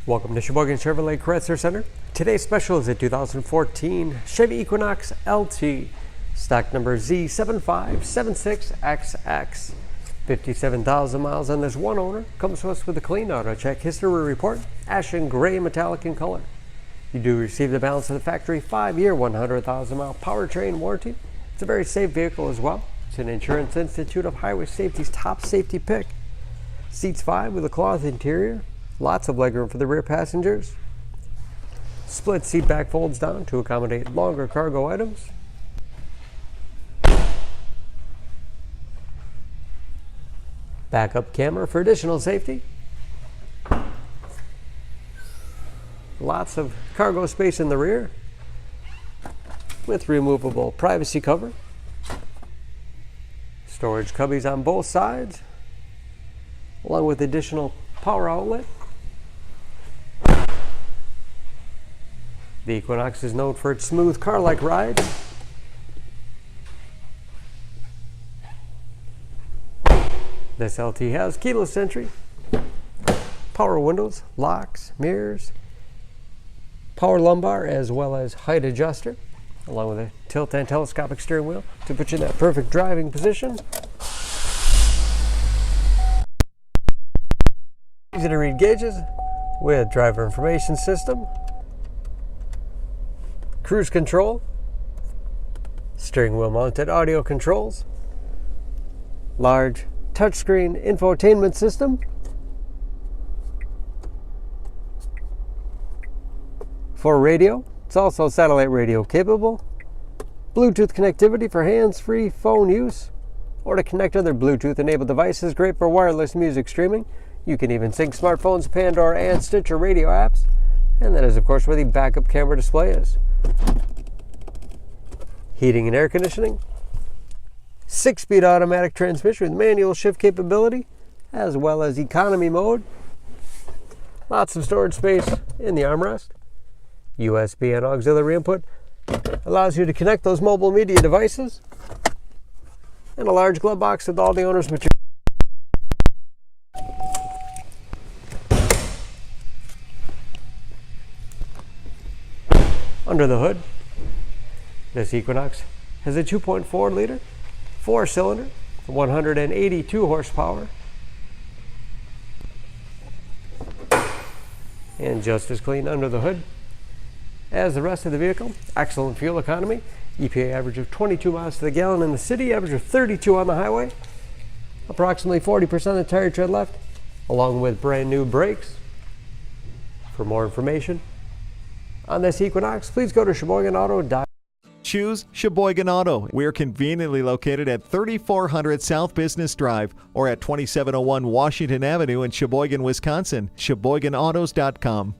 Welcome to Sheboygan Chevrolet Chrysler Center. Today's special is a 2014 Chevy Equinox LT, stock number Z7576XX. 57,000 miles on this one owner. Comes to us with a clean auto check history report, Ashen gray metallic in color. You do receive the balance of the factory 5-year, 100,000-mile powertrain warranty. It's a very safe vehicle as well. It's an Insurance Institute of Highway Safety's top safety pick. Seats 5 with a cloth interior. Lots of legroom for the rear passengers. Split seat back folds down to accommodate longer cargo items. Backup camera for additional safety. Lots of cargo space in the rear with removable privacy cover. Storage cubbies on both sides, along with additional power outlet. The Equinox is known for its smooth car-like ride. This LT has keyless entry, power windows, locks, mirrors, power lumbar, as well as height adjuster, along with a tilt and telescopic steering wheel to put you in that perfect driving position. Easy to read gauges with driver information system, cruise control, steering wheel mounted audio controls, large touchscreen infotainment system, for radio. It's also satellite radio capable, Bluetooth connectivity for hands-free phone use or to connect other Bluetooth enabled devices. Great for wireless music streaming. You can even sync smartphones, Pandora, and Stitcher radio apps. And that is, of course, where the backup camera display is. Heating and air conditioning. 6-speed automatic transmission with manual shift capability, as well as economy mode. Lots of storage space in the armrest. USB and auxiliary input allows you to connect those mobile media devices. And a large glove box with all the owner's material. Under the hood, this Equinox has a 2.4-liter, 4-cylinder, 182 horsepower, and just as clean under the hood as the rest of the vehicle. Excellent fuel economy. EPA average of 22 miles to the gallon in the city, average of 32 on the highway. Approximately 40% of the tire tread left, along with brand new brakes. For more information on this Equinox, please go to SheboyganAuto.com. Choose Sheboygan Auto. We're conveniently located at 3400 South Business Drive or at 2701 Washington Avenue in Sheboygan, Wisconsin. SheboyganAutos.com.